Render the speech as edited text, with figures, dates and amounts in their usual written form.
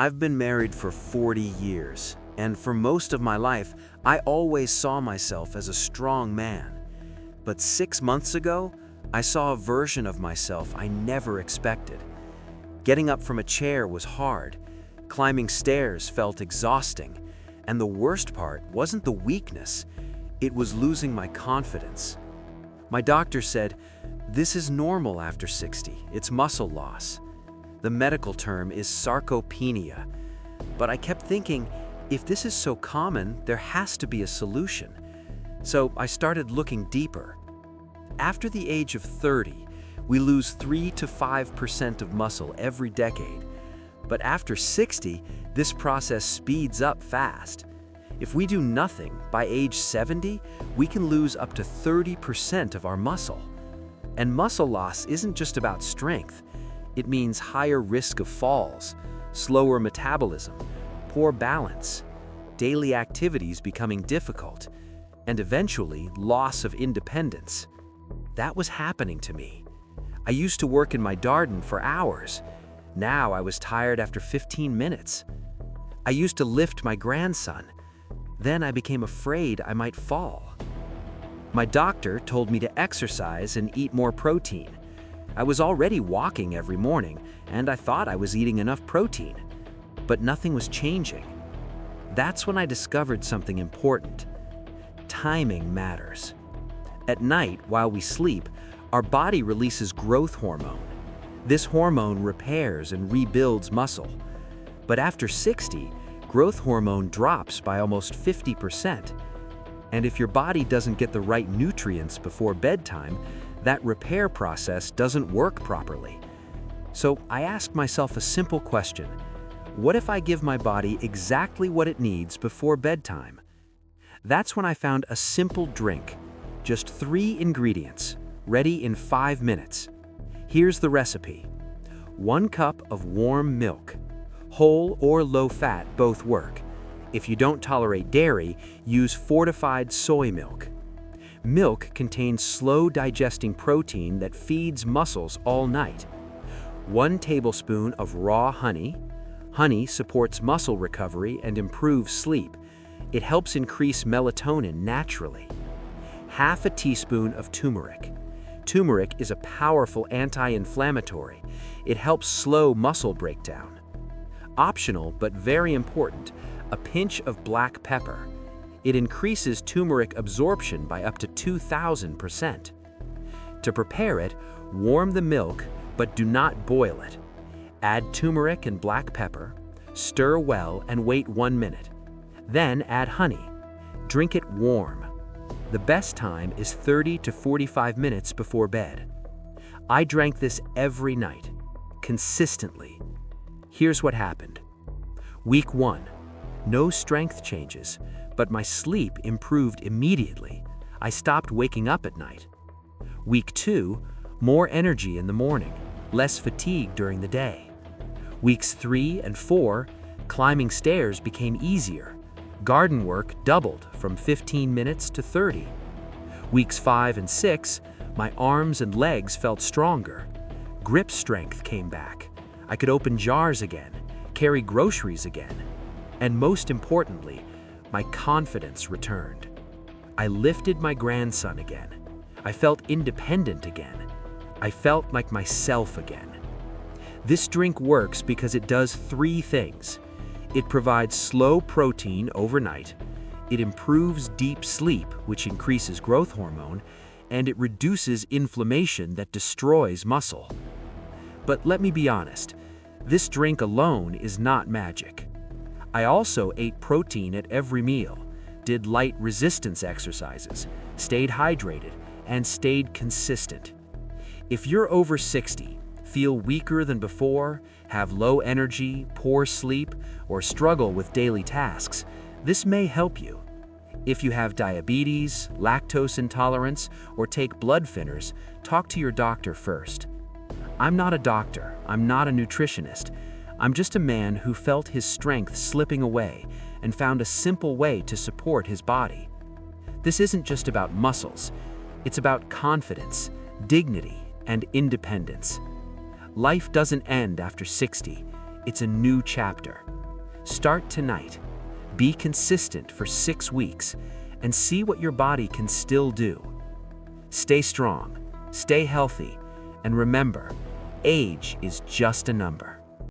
I've been married for 40 years, and for most of my life, I always saw myself as a strong man. But 6 months ago, I saw a version of myself I never expected. Getting up from a chair was hard, climbing stairs felt exhausting, and the worst part wasn't the weakness, it was losing my confidence. My doctor said, "This is normal after 60, it's muscle loss." The medical term is sarcopenia. But I kept thinking, if this is so common, there has to be a solution. So I started looking deeper. After the age of 30, we lose 3 to 5% of muscle every decade. But after 60, this process speeds up fast. If we do nothing, by age 70, we can lose up to 30% of our muscle. And muscle loss isn't just about strength. It means higher risk of falls, slower metabolism, poor balance, daily activities becoming difficult, and eventually loss of independence. That was happening to me. I used to work in my garden for hours. Now I was tired after 15 minutes. I used to lift my grandson. Then I became afraid I might fall. My doctor told me to exercise and eat more protein. I was already walking every morning, and I thought I was eating enough protein. But nothing was changing. That's when I discovered something important. Timing matters. At night, while we sleep, our body releases growth hormone. This hormone repairs and rebuilds muscle. But after 60, growth hormone drops by almost 50%. And if your body doesn't get the right nutrients before bedtime, that repair process doesn't work properly. So I asked myself a simple question. What if I give my body exactly what it needs before bedtime? That's when I found a simple drink. Just 3 ingredients, ready in 5 minutes. Here's the recipe. 1 cup of warm milk. Whole or low fat both work. If you don't tolerate dairy, use fortified soy milk. Milk contains slow-digesting protein that feeds muscles all night. 1 tablespoon of raw honey. Honey supports muscle recovery and improves sleep. It helps increase melatonin naturally. Half a teaspoon of turmeric. Turmeric is a powerful anti-inflammatory. It helps slow muscle breakdown. Optional, but very important, a pinch of black pepper. It increases turmeric absorption by up to 2,000%. To prepare it, warm the milk, but do not boil it. Add turmeric and black pepper, stir well and wait 1 minute. Then add honey. Drink it warm. The best time is 30 to 45 minutes before bed. I drank this every night, consistently. Here's what happened. Week 1, no strength changes, but my sleep improved immediately. I stopped waking up at night. Week 2, more energy in the morning, less fatigue during the day. Weeks 3 and 4, climbing stairs became easier. Garden work doubled from 15 minutes to 30. Weeks 5 and 6, my arms and legs felt stronger. Grip strength came back. I could open jars again, carry groceries again. And most importantly, my confidence returned. I lifted my grandson again. I felt independent again. I felt like myself again. This drink works because it does 3 things. It provides slow protein overnight, it improves deep sleep, which increases growth hormone, and it reduces inflammation that destroys muscle. But let me be honest, this drink alone is not magic. I also ate protein at every meal, did light resistance exercises, stayed hydrated, and stayed consistent. If you're over 60, feel weaker than before, have low energy, poor sleep, or struggle with daily tasks, this may help you. If you have diabetes, lactose intolerance, or take blood thinners, talk to your doctor first. I'm not a doctor, I'm not a nutritionist. I'm just a man who felt his strength slipping away and found a simple way to support his body. This isn't just about muscles, it's about confidence, dignity, and independence. Life doesn't end after 60, It's a new chapter. Start tonight. Be consistent for 6 weeks and see what your body can still do. Stay strong, stay healthy, and remember, age is just a number.